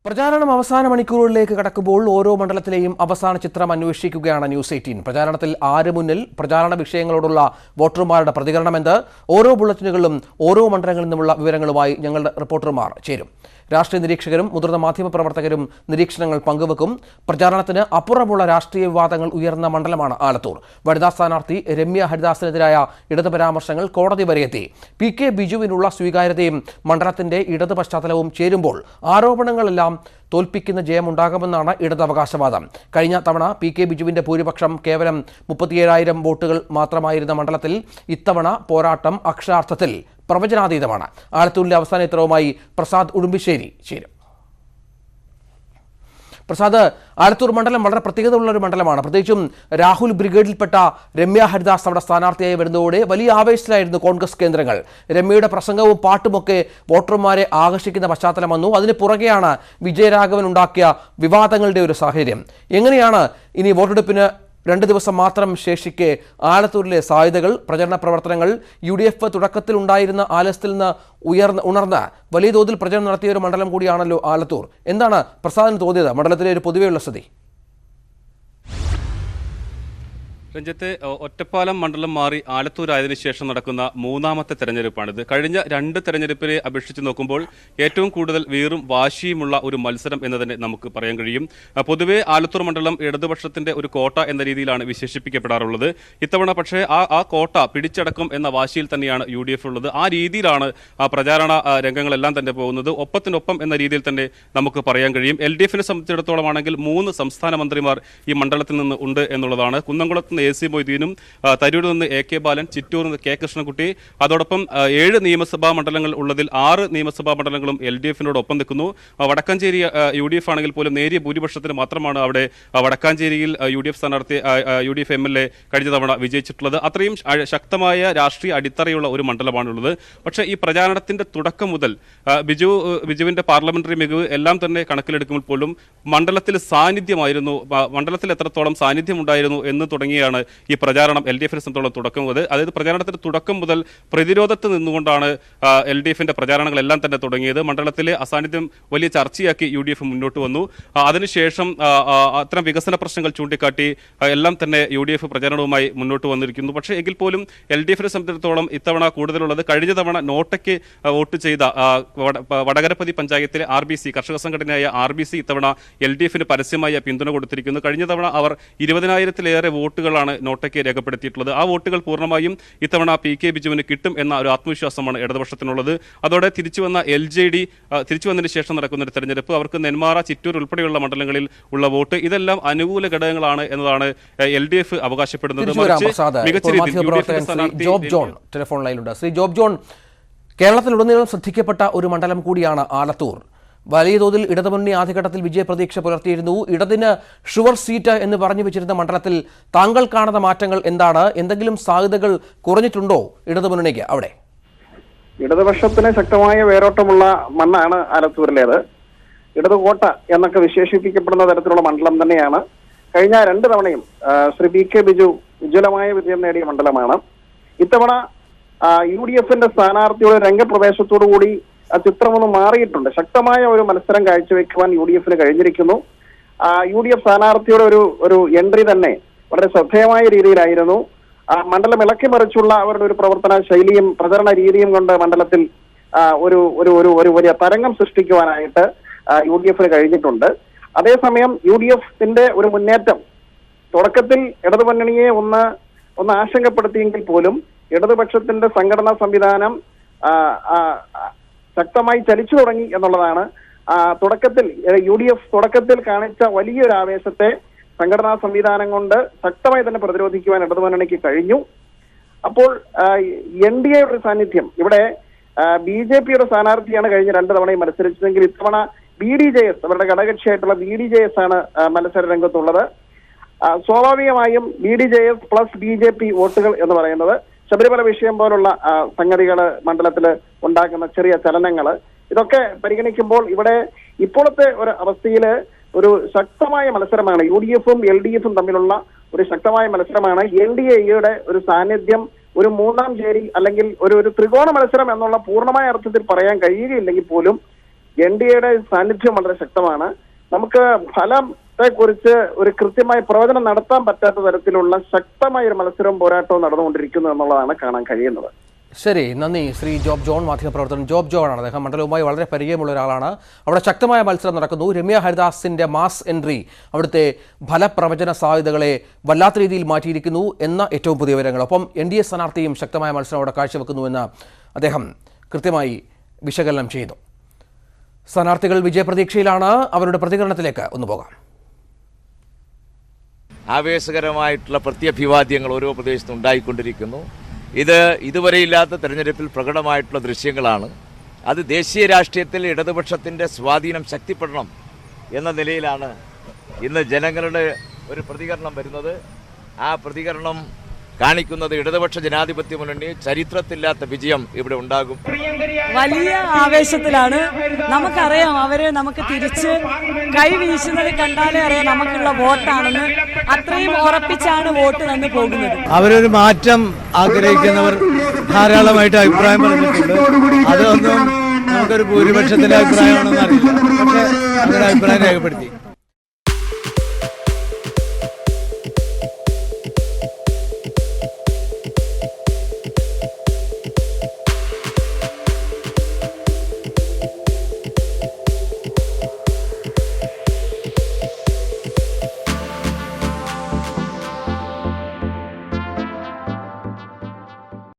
പ്രചാരണം അവസാന മണിക്കൂറുകളിലേക്ക് കടക്കുമ്പോൾ ഓരോ മണ്ഡലത്തിലെയും അവസാന ചിത്രം അന്വേഷിക്കുകയാണ് ന്യൂസ് 18. പ്രചാരണത്തിൽ ആര് മുന്നിൽ, പ്രചാരണ വിഷയങ്ങളോടുള്ള വോട്ടർമാരുടെ പ്രതികരണമെന്ത്, ഓരോ ബുള്ളറ്റിനുകളിലും ഓരോ മണ്ഡലങ്ങളിൽ നിന്നുമുള്ള വിവരങ്ങളുമായി ഞങ്ങളുടെ റിപ്പോർട്ടർമാർ ചേരും. രാഷ്ട്രീയ നിരീക്ഷകരും മുതിർന്ന മാധ്യമപ്രവർത്തകരും നിരീക്ഷണങ്ങൾ പങ്കുവെക്കും. പ്രചാരണത്തിന് അപ്പുറമുള്ള രാഷ്ട്രീയ വിവാദങ്ങൾ ഉയർന്ന മണ്ഡലമാണ് ആലത്തൂർ. വനിതാ സ്ഥാനാർത്ഥി രമ്യ ഹരിദാസിനെതിരായ ഇടത് പരാമർശങ്ങൾ കോടതി വരെ എത്തി. PK ബിജുവിനുള്ള സ്വീകാര്യതയും മണ്ഡലത്തിന്റെ ഇടത് പശ്ചാത്തലവും ചേരുമ്പോൾ ആരോപണങ്ങളെല്ലാം തോൽപ്പിക്കുന്ന ജയമുണ്ടാകുമെന്നാണ് ഇടത് അവകാശവാദം. കഴിഞ്ഞ തവണ PK ബിജുവിന്റെ ഭൂരിപക്ഷം കേവലം 37,000 വോട്ടുകൾ മാത്രമായിരുന്ന മണ്ഡലത്തിൽ ഇത്തവണ പോരാട്ടം അക്ഷരാർത്ഥത്തിൽ പ്രവചനാതീതമാണ്. ആലത്തൂരിലെ അവസാന ചിത്രവുമായി പ്രസാദ് ഉടുമ്പിശ്ശേരി ചേരും. പ്രസാദ്, ആലത്തൂർ മണ്ഡലം വളരെ പ്രത്യേകതയുള്ള ഒരു മണ്ഡലമാണ്. പ്രത്യേകിച്ചും രാഹുൽ ബ്രിഗേഡിൽപ്പെട്ട രമ്യ ഹരിദാസ് അവിടെ സ്ഥാനാർത്ഥിയായി വരുന്നതോടെ വലിയ ആവേശത്തിലായിരുന്നു കോൺഗ്രസ് കേന്ദ്രങ്ങൾ. രമ്യയുടെ പ്രസംഗവും പാട്ടുമൊക്കെ വോട്ടർമാരെ ആകർഷിക്കുന്ന പശ്ചാത്തലം വന്നു. അതിന് പുറകെയാണ് വിജയരാഘവൻ ഉണ്ടാക്കിയ വിവാദങ്ങളുടെ ഒരു സാഹചര്യം. എങ്ങനെയാണ് ഇനി വോട്ടെടുപ്പിന് 2 ദിവസം മാത്രം ശേഷിക്കെ ആലത്തൂരിലെ സാധ്യതകൾ, പ്രചരണ പ്രവർത്തനങ്ങൾ? UDF തുടക്കത്തിൽ ഉണ്ടായിരുന്ന ആലസ്യത്തിൽ നിന്ന് ഉണർന്ന് വലിയ തോതിൽ പ്രചരണം നടത്തിയ ഒരു മണ്ഡലം കൂടിയാണല്ലോ ആലത്തൂർ. എന്താണ് പ്രസാദിന് തോന്നിയത് മണ്ഡലത്തിലെ ഒരു പൊതുവെയുള്ള സ്ഥിതി? രഞ്ജിത്ത്, ഒറ്റപ്പാലം മണ്ഡലം മാറി ആലത്തൂരായതിനു ശേഷം നടക്കുന്ന 3ാമത്തെ തെരഞ്ഞെടുപ്പാണിത്. കഴിഞ്ഞ 2 തെരഞ്ഞെടുപ്പിനെ അപേക്ഷിച്ച് നോക്കുമ്പോൾ ഏറ്റവും കൂടുതൽ വീറും വാശിയുമുള്ള ഒരു മത്സരം എന്ന് തന്നെ നമുക്ക് പറയാൻ കഴിയും. പൊതുവെ ആലത്തൂർ മണ്ഡലം ഇടതുപക്ഷത്തിന്റെ ഒരു കോട്ട എന്ന രീതിയിലാണ് വിശേഷിപ്പിക്കപ്പെടാറുള്ളത്. ഇത്തവണ പക്ഷേ ആ കോട്ട പിടിച്ചടക്കും എന്ന വാശിയിൽ തന്നെയാണ് UDF ഉള്ളത്. ആ രീതിയിലാണ് പ്രചാരണ രംഗങ്ങളെല്ലാം തന്നെ പോകുന്നത്. ഒപ്പത്തിനൊപ്പം എന്ന രീതിയിൽ തന്നെ നമുക്ക് പറയാൻ കഴിയും. LDFനെ സംബന്ധിച്ചിടത്തോളം ആണെങ്കിൽ 3 സംസ്ഥാന മന്ത്രിമാർ ഈ മണ്ഡലത്തിൽ നിന്ന് ഉണ്ട് എന്നുള്ളതാണ്. കുന്നംകുളത്ത് AC മൊയ്തീനും, തരൂരിൽ നിന്ന് AK ബാലൻ, ചിറ്റൂരിൽ നിന്ന് K കൃഷ്ണൻകുട്ടി, അതോടൊപ്പം 7 നിയമസഭാ മണ്ഡലങ്ങൾ ഉള്ളതിൽ 6 നിയമസഭാ മണ്ഡലങ്ങളും LDFനോടൊപ്പം നിൽക്കുന്നു. വടക്കാഞ്ചേരി UDF ആണെങ്കിൽ പോലും നേരിയ ഭൂരിപക്ഷത്തിന് മാത്രമാണ് അവിടെ വടക്കാഞ്ചേരിയിൽ UDF സ്ഥാനാർത്ഥി UDF MLA കഴിഞ്ഞ തവണ വിജയിച്ചിട്ടുള്ളത്. അത്രയും ശക്തമായ രാഷ്ട്രീയ അടിത്തറയുള്ള ഒരു മണ്ഡലമാണുള്ളത്. പക്ഷേ ഈ പ്രചാരണത്തിന്റെ തുടക്കം മുതൽ ബിജുവിന്റെ പാർലമെന്ററി മികവ് എല്ലാം തന്നെ കണക്കിലെടുക്കുമ്പോൾ പോലും മണ്ഡലത്തിൽ സാന്നിധ്യമായിരുന്നു, മണ്ഡലത്തിൽ എത്രത്തോളം സാന്നിധ്യം ഉണ്ടായിരുന്നു എന്ന് തുടങ്ങിയാണ് ഈ പ്രചാരണം LDFനെ സംബന്ധിച്ചോളം തുടക്കം മുതൽ. അതായത് പ്രചാരണത്തിന്റെ തുടക്കം മുതൽ പ്രതിരോധത്തിൽ നിന്നുകൊണ്ടാണ് LDFന്റെ പ്രചാരണങ്ങളെല്ലാം തന്നെ തുടങ്ങിയത്. മണ്ഡലത്തിലെ അസാന്നിധ്യം വലിയ ചർച്ചയാക്കി UDF മുന്നോട്ട് വന്നു. അതിനുശേഷം അത്തരം വികസന പ്രശ്നങ്ങൾ ചൂണ്ടിക്കാട്ടി എല്ലാം തന്നെ UDF പ്രചാരണവുമായി മുന്നോട്ട് വന്നിരിക്കുന്നു. പക്ഷേ എങ്കിൽ പോലും LDFനെ സംബന്ധിച്ചിടത്തോളം ഇത്തവണ കൂടുതലുള്ളത് കഴിഞ്ഞ തവണ നോട്ടയ്ക്ക് വോട്ട് ചെയ്ത വടകരപ്പതി പഞ്ചായത്തിലെ RBC കർഷക സംഘടനയായ RBC ഇത്തവണ LDFന് പരസ്യമായ പിന്തുണ കൊടുത്തിരിക്കുന്നു. കഴിഞ്ഞ തവണ അവർ 20,000-ലേറെ വോട്ടുകളാണ് നോട്ടയ്ക്ക് രേഖപ്പെടുത്തിയിട്ടുള്ളത്. ആ വോട്ടുകൾ പൂർണ്ണമായും ഇത്തവണ PK ബിജുവിന് കിട്ടും എന്ന ഒരു ആത്മവിശ്വാസമാണ് ഇടതുപക്ഷത്തിനുള്ളത്. അതോടെ തിരിച്ചു വന്നതിന് ശേഷം നടക്കുന്ന ഒരു തെരഞ്ഞെടുപ്പ് അവർക്ക് നെന്മാറ, ചിറ്റൂർ ഉൾപ്പെടെയുള്ള മണ്ഡലങ്ങളിൽ ഉള്ള വോട്ട് ഇതെല്ലാം അനുകൂല ഘടകങ്ങളാണ് എന്നതാണ് LDF അവകാശപ്പെടുന്നത്. ജോബ് ജോൺ, കേരളത്തിലുടനീളം ശ്രദ്ധിക്കപ്പെട്ട ഒരു മണ്ഡലം കൂടിയാണ് ആലത്തൂർ. വലിയ തോതിൽ ഇടതുമുന്നണി ആദ്യഘട്ടത്തിൽ വിജയപ്രതീക്ഷ പുലർത്തിയിരുന്നു. ഇടതിന് ഷുവർ സീറ്റ് എന്ന് പറഞ്ഞു വെച്ചിരുന്ന മണ്ഡലത്തിൽ താങ്കൾ കാണുന്ന മാറ്റങ്ങൾ എന്താണ്? എന്തെങ്കിലും സാധ്യതകൾ കുറഞ്ഞിട്ടുണ്ടോ ഇടതുമുന്നണിക്ക് അവിടെ? ഇടതുപക്ഷത്തിന് ശക്തമായ വേരോട്ടമുള്ള മണ്ണാണ് ആലത്തൂരിലേത്. ഇടതുകോട്ട എന്നൊക്കെ വിശേഷിപ്പിക്കപ്പെടുന്ന തരത്തിലുള്ള മണ്ഡലം തന്നെയാണ്. കഴിഞ്ഞ 2 തവണയും ശ്രീ PK ബിജു ഉജ്ജ്വലമായ വിജയം നേടിയ മണ്ഡലമാണ്. ഇത്തവണ UDFന്റെ സ്ഥാനാർത്ഥിയുടെ രംഗപ്രവേശത്തോടു കൂടി ആ ചിത്രമൊന്ന് മാറിയിട്ടുണ്ട്. ശക്തമായ ഒരു മത്സരം കാഴ്ചവെക്കുവാൻ UDFന് കഴിഞ്ഞിരിക്കുന്നു. UDF സ്ഥാനാർത്ഥിയുടെ ഒരു എൻട്രി തന്നെ വളരെ ശ്രദ്ധേയമായ രീതിയിലായിരുന്നു. മണ്ഡലം ഇളക്കി മറിച്ചുള്ള അവരുടെ ഒരു പ്രവർത്തന ശൈലിയും പ്രചരണ രീതിയും കൊണ്ട് മണ്ഡലത്തിൽ ഒരു വലിയ തരംഗം സൃഷ്ടിക്കുവാനായിട്ട് UDFന് കഴിഞ്ഞിട്ടുണ്ട്. അതേസമയം UDFന്റെ ഒരു മുന്നേറ്റം തുടക്കത്തിൽ ഇടതുമുന്നണിയെ ഒന്ന് ആശങ്കപ്പെടുത്തിയെങ്കിൽ പോലും ഇടതുപക്ഷത്തിന്റെ സംഘടനാ സംവിധാനം ശക്തമായി ചലിച്ചു തുടങ്ങി എന്നുള്ളതാണ്. തുടക്കത്തിൽ UDF തുടക്കത്തിൽ കാണിച്ച വലിയൊരു ആവേശത്തെ സംഘടനാ സംവിധാനം കൊണ്ട് ശക്തമായി തന്നെ പ്രതിരോധിക്കുവാൻ ഇടതുമുന്നണിക്ക് കഴിഞ്ഞു. അപ്പോൾ NDA ഒരു സാന്നിധ്യം ഇവിടെ BJPയുടെ സ്ഥാനാർത്ഥിയാണ് കഴിഞ്ഞ 2 തവണയും മത്സരിച്ചതെങ്കിൽ ഇത്തവണ BDJS അവരുടെ ഘടകകക്ഷിയായിട്ടുള്ള BDJS ആണ് മത്സര രംഗത്തുള്ളത്. സ്വാഭാവികമായും BDJS പ്ലസ് BJP വോട്ടുകൾ എന്ന് പറയുന്നത് ശബരിമല വിഷയം പോലുള്ള സംഗതികൾ മണ്ഡലത്തിൽ ഉണ്ടാക്കുന്ന ചെറിയ ചലനങ്ങൾ ഇതൊക്കെ പരിഗണിക്കുമ്പോൾ ഇവിടെ ഇപ്പോഴത്തെ ഒരു അവസ്ഥയിൽ ഒരു ശക്തമായ മത്സരമാണ്. UDFും LDFും തമ്മിലുള്ള ഒരു ശക്തമായ മത്സരമാണ്. NDAയുടെ ഒരു സാന്നിധ്യം ഒരു 3ാം ചേരി അല്ലെങ്കിൽ ഒരു ത്രികോണ മത്സരം എന്നുള്ള പൂർണ്ണമായ അർത്ഥത്തിൽ പറയാൻ കഴിയുകയില്ലെങ്കിൽ പോലും NDAയുടെ സാന്നിധ്യം വളരെ ശക്തമാണ്. നമുക്ക് ഫലത്തെക്കുറിച്ച് ഒരു കൃത്യമായ പ്രവചനം നടത്താൻ പറ്റാത്ത തരത്തിലുള്ള ശക്തമായ ഒരു മത്സരവും പോരാട്ടവും നടന്നുകൊണ്ടിരിക്കുന്നു എന്നുള്ളതാണ് കാണാൻ കഴിയുന്നത്. ശരി, നന്ദി. ശ്രീ ജോബ് ജോൺ, മാധ്യമപ്രവർത്തകൻ ജോബ് ജോൺ ആണ്. അദ്ദേഹം മണ്ഡലവുമായി വളരെ പരിചയമുള്ള ഒരാളാണ്. അവിടെ ശക്തമായ മത്സരം നടക്കുന്നു. രമ്യ ഹരിദാസിന്റെ മാസ് എൻട്രി അവിടുത്തെ ഫലപ്രവചന സാധ്യതകളെ വല്ലാത്ത രീതിയിൽ മാറ്റിയിരിക്കുന്നു എന്ന ഏറ്റവും പുതിയ വിവരങ്ങൾ. ഒപ്പം NDA സ്ഥാനാർത്ഥിയും ശക്തമായ മത്സരം അവിടെ കാഴ്ചവെക്കുന്നുവെന്ന് അദ്ദേഹം കൃത്യമായി വിശകലനം ചെയ്തു. സ്ഥാനാർത്ഥികൾ വിജയപ്രതീക്ഷയിലാണ്. അവരുടെ പ്രതികരണത്തിലേക്ക് ഒന്ന് പോകാം. ആവേശകരമായിട്ടുള്ള പ്രത്യഭിവാദ്യങ്ങൾ ഓരോ പ്രദേശത്തും ഉണ്ടായിക്കൊണ്ടിരിക്കുന്നു. ഇത് ഇതുവരെയില്ലാത്ത തെരഞ്ഞെടുപ്പിൽ പ്രകടമായിട്ടുള്ള ദൃശ്യങ്ങളാണ്. അത് ദേശീയ രാഷ്ട്രീയത്തിൽ ഇടതുപക്ഷത്തിൻ്റെ സ്വാധീനം ശക്തിപ്പെടണം എന്ന നിലയിലാണ് ഇന്ന് ജനങ്ങളുടെ ഒരു പ്രതികരണം വരുന്നത്. ആ പ്രതികരണം കാണിക്കുന്നത് ഇടതുപക്ഷ ജനാധിപത്യ മുന്നണി ചരിത്രത്തില്ലാത്ത വിജയം ഇവിടെ ഉണ്ടാകും. വലിയ ആവേശത്തിലാണ്. നമുക്കറിയാം അവര് നമുക്ക് തിരിച്ച് കൈ വീശുന്നത് കണ്ടാലേ അറിയാം നമുക്കുള്ള വോട്ടാണെന്ന്. അത്രയും ഉറപ്പിച്ചാണ് വോട്ട് തന്നു പോകുന്നത്. അവരൊരു മാറ്റം ആഗ്രഹിക്കുന്നവർ ധാരാളമായിട്ട് അഭിപ്രായം പറഞ്ഞിട്ടുണ്ട്. അതൊന്നും നമുക്കൊരു ഭൂരിപക്ഷത്തിന്റെ അഭിപ്രായമാണെന്ന് അറിയില്ല, പക്ഷെ അങ്ങനെ അഭിപ്രായം രേഖപ്പെടുത്തി.